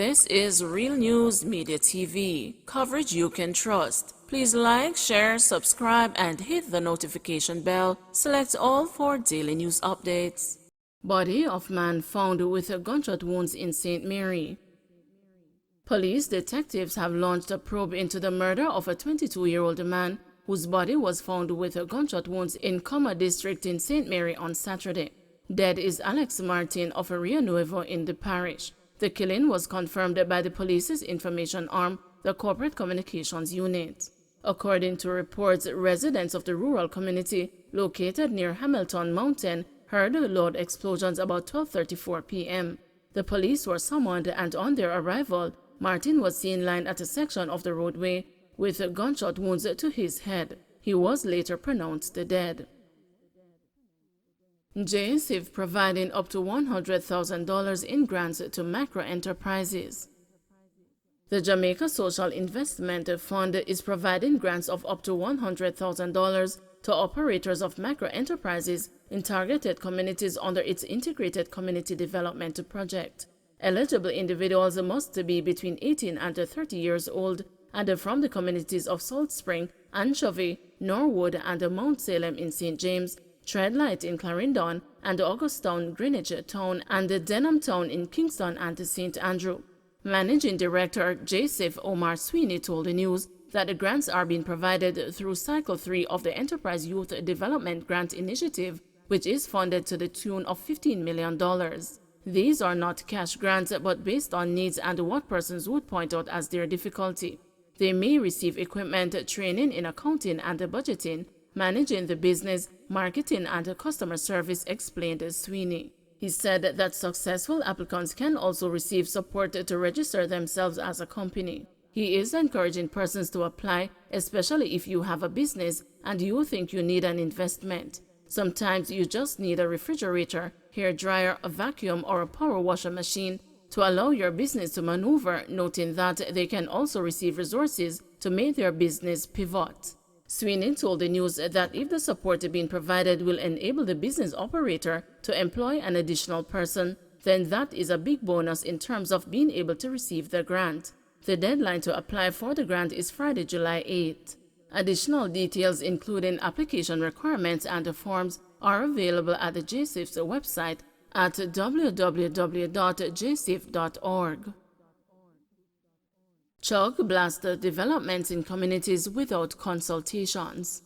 This is Real News Media TV, coverage you can trust. Please like, share, subscribe, and hit the notification bell. Select all for daily news updates. Body of man found with gunshot wounds in St. Mary. Police detectives have launched a probe into the murder of a 22-year-old man whose body was found with gunshot wounds in Coma district in St. Mary on Saturday. Dead is Alex Martin of Rio Nuevo in the parish. The killing was confirmed by the police's information arm, the Corporate Communications Unit. According to reports, residents of the rural community located near Hamilton Mountain heard loud explosions about 12:34 p.m. The police were summoned, and on their arrival, Martin was seen lying at a section of the roadway with gunshot wounds to his head. He was later pronounced dead. JSIF providing up to $100,000 in grants to micro-enterprises. The Jamaica Social Investment Fund is providing grants of up to $100,000 to operators of micro-enterprises in targeted communities under its Integrated Community Development Project. Eligible individuals must be between 18 and 30 years old and from the communities of Salt Spring, Anchovy, Norwood, and Mount Salem in St. James, Treadlight in Clarendon, and Augustown, Greenwich Town, and Denham Town in Kingston and St. Andrew. Managing Director JSIF Omar Sweeney told the news that the grants are being provided through Cycle 3 of the Enterprise Youth Development Grant Initiative, which is funded to the tune of $15 million. These are not cash grants, but based on needs and what persons would point out as their difficulty. They may receive equipment, training in accounting and budgeting, managing the business, marketing, and customer service, explained Sweeney. He said that successful applicants can also receive support to register themselves as a company. He is encouraging persons to apply, especially if you have a business and you think you need an investment. Sometimes you just need a refrigerator, hair dryer, a vacuum, or a power washer machine to allow your business to maneuver, noting that they can also receive resources to make their business pivot. Sweeney told the news that if the support being provided will enable the business operator to employ an additional person, then that is a big bonus in terms of being able to receive the grant. The deadline to apply for the grant is Friday, July 8th. Additional details, including application requirements and forms, are available at the JSIF's website at www.jsif.org. Chuck blasts developments in communities without consultations.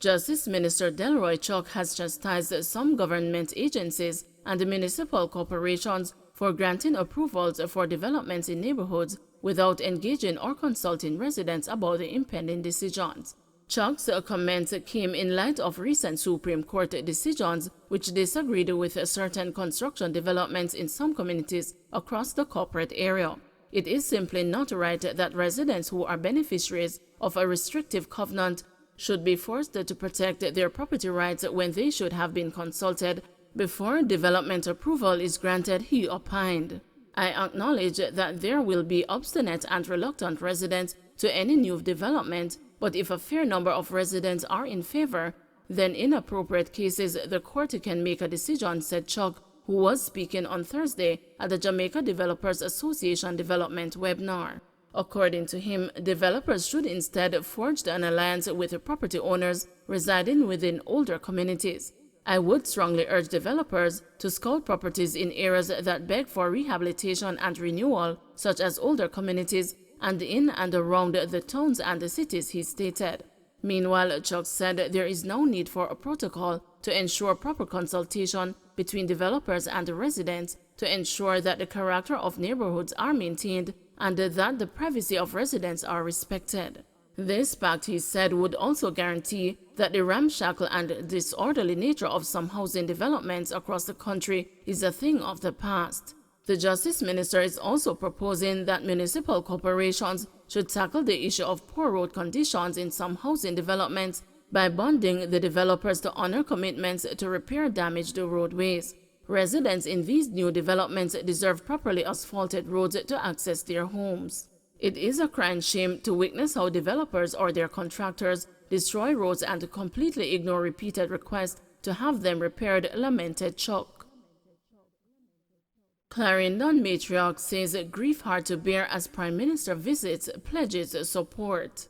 Justice Minister Delroy Chuck has chastised some government agencies and municipal corporations for granting approvals for developments in neighborhoods without engaging or consulting residents about the impending decisions. Chuck's comments came in light of recent Supreme Court decisions which disagreed with certain construction developments in some communities across the corporate area. It is simply not right that residents who are beneficiaries of a restrictive covenant should be forced to protect their property rights when they should have been consulted before development approval is granted, he opined. I acknowledge that there will be obstinate and reluctant residents to any new development, but if a fair number of residents are in favor, then in appropriate cases the court can make a decision, said Chuck, who was speaking on Thursday at the Jamaica Developers Association Development webinar. According to him, developers should instead forge an alliance with property owners residing within older communities. I would strongly urge developers to scout properties in areas that beg for rehabilitation and renewal, such as older communities, and in and around the towns and the cities, he stated. Meanwhile, Chuck said there is no need for a protocol to ensure proper consultation between developers and residents to ensure that the character of neighborhoods are maintained and that the privacy of residents are respected. This pact, he said, would also guarantee that the ramshackle and disorderly nature of some housing developments across the country is a thing of the past. The Justice Minister is also proposing that municipal corporations should tackle the issue of poor road conditions in some housing developments by bonding the developers to honor commitments to repair damaged roadways. Residents in these new developments deserve properly asphalted roads to access their homes. It is a crying shame to witness how developers or their contractors destroy roads and completely ignore repeated requests to have them repaired, lamented Chuck. Clarendon matriarch says grief hard to bear as Prime Minister visits, pledges support.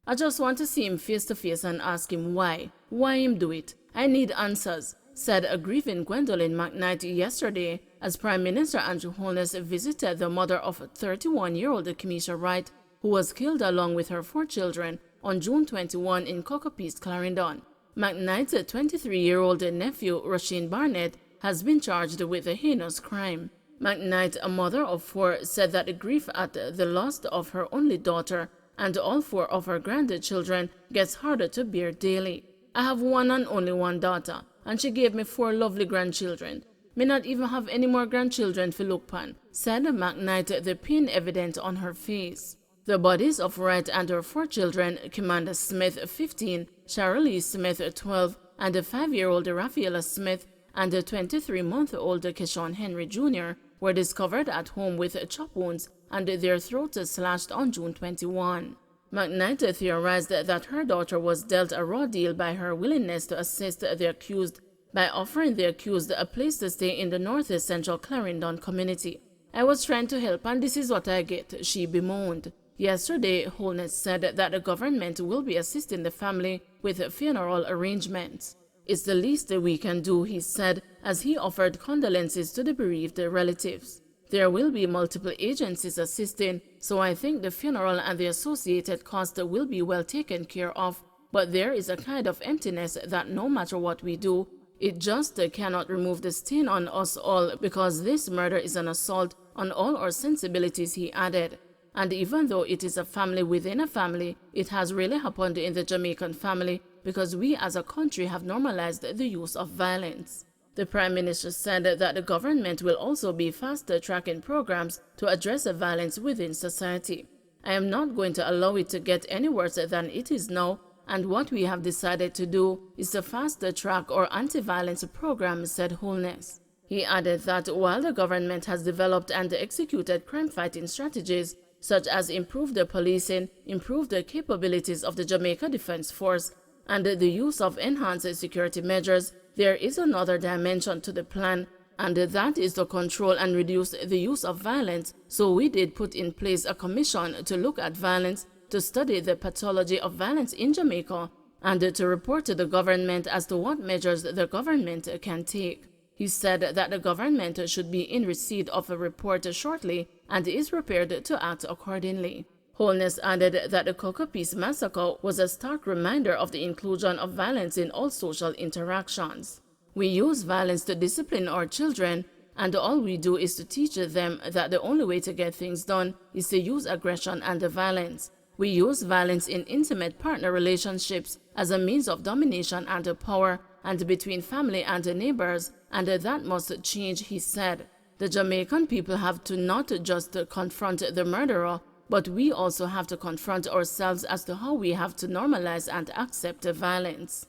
I just want to see him face to face and ask him why him do it. I need answers, said a grieving Gwendolyn McKnight yesterday as Prime Minister Andrew Holness visited the mother of 31-year-old Kamisha Wright, who was killed along with her 4 children on June 21 in Cockapease, Clarendon. McKnight's 23-year-old nephew, Rasheen Barnett, has been charged with a heinous crime. McKnight, a mother of 4, said that the grief at the loss of her only daughter and all 4 of her grandchildren gets harder to bear daily. I have one and only one daughter, and she gave me 4 lovely grandchildren. May not even have any more grandchildren to look upon, said McKnight, the pain evident on her face. The bodies of Wright and her 4 children, Kimanda Smith, 15, Sharalee Smith, 12, and a 5-year-old Rafaela Smith, and a 23-month-old Keshawn Henry Jr., were discovered at home with chop wounds and their throats slashed on June 21. McKnight theorized that her daughter was dealt a raw deal by her willingness to assist the accused by offering the accused a place to stay in the northeast central Clarendon community. I was trying to help and this is what I get, she bemoaned. Yesterday, Holness said that the government will be assisting the family with funeral arrangements. It's the least we can do, he said, as he offered condolences to the bereaved relatives. There will be multiple agencies assisting, so I think the funeral and the associated cost will be well taken care of, but there is a kind of emptiness that no matter what we do, it just cannot remove the stain on us all because this murder is an assault on all our sensibilities, he added. And even though it is a family within a family, it has really happened in the Jamaican family because we as a country have normalized the use of violence. The Prime Minister said that the government will also be fast-tracking programs to address the violence within society. I am not going to allow it to get any worse than it is now, and what we have decided to do is to fast-track our anti-violence program, said Holness. He added that while the government has developed and executed crime-fighting strategies, such as improved policing, improved the capabilities of the Jamaica Defense Force, and the use of enhanced security measures, there is another dimension to the plan, and that is to control and reduce the use of violence. So we did put in place a commission to look at violence, to study the pathology of violence in Jamaica, and to report to the government as to what measures the government can take. He said that the government should be in receipt of a report shortly and is prepared to act accordingly. Holness added that the Cockapease massacre was a stark reminder of the inclusion of violence in all social interactions. We use violence to discipline our children, and all we do is to teach them that the only way to get things done is to use aggression and violence. We use violence in intimate partner relationships as a means of domination and power, and between family and neighbors, and that must change, he said. The Jamaican people have to not just confront the murderer, but we also have to confront ourselves as to how we have to normalize and accept violence.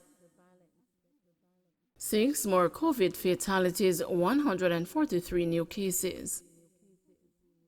6 more COVID fatalities, 143 new cases.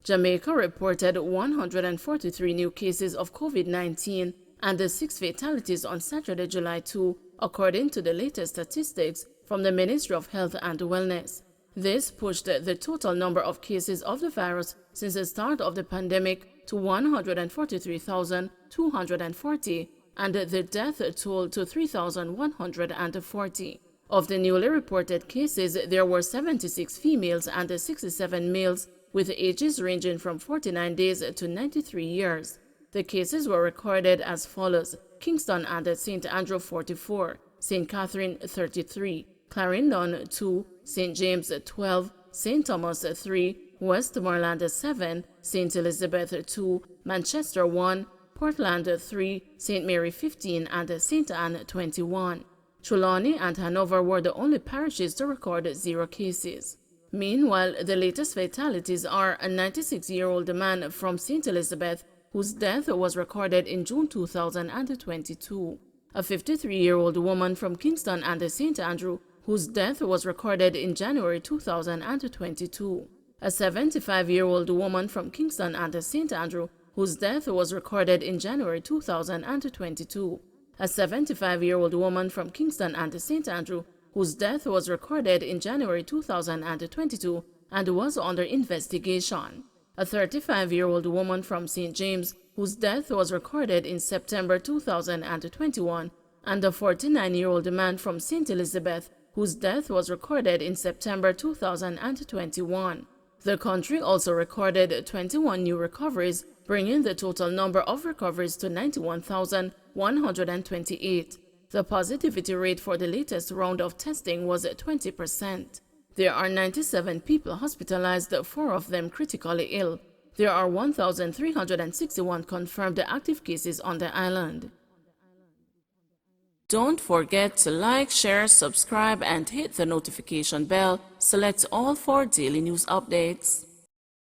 Jamaica reported 143 new cases of COVID-19 and 6 fatalities on Saturday, July 2, according to the latest statistics from the Ministry of Health and Wellness. This pushed the total number of cases of the virus since the start of the pandemic to 143,240 and the death toll to 3,140. Of the newly reported cases, there were 76 females and 67 males, with ages ranging from 49 days to 93 years. The cases were recorded as follows: Kingston and St. Andrew 44, St. Catherine 33, Clarendon 2, St. James 12, St. Thomas 3, Westmoreland 7, St. Elizabeth 2, Manchester 1, Portland 3, St. Mary 15, and St. Anne 21. Trelawney and Hanover were the only parishes to record 0 cases. Meanwhile, the latest fatalities are a 96-year-old man from St. Elizabeth, whose death was recorded in June 2022, a 53-year-old woman from Kingston and St. Andrew, whose death was recorded in January 2022, a 75-year-old woman from Kingston and St. Andrew, whose death was recorded in January 2022, a 75-year-old woman from Kingston and St. Andrew, whose death was recorded in January 2022, and was under investigation. A 35-year-old woman from St. James, whose death was recorded in September 2021, and a 49-year-old man from St. Elizabeth, whose death was recorded in September 2021. The country also recorded 21 new recoveries, bringing the total number of recoveries to 91,128. The positivity rate for the latest round of testing was 20%. There are 97 people hospitalized, 4 of them critically ill. There are 1,361 confirmed active cases on the island. Don't forget to like, share, subscribe, and hit the notification bell. Select all for daily news updates.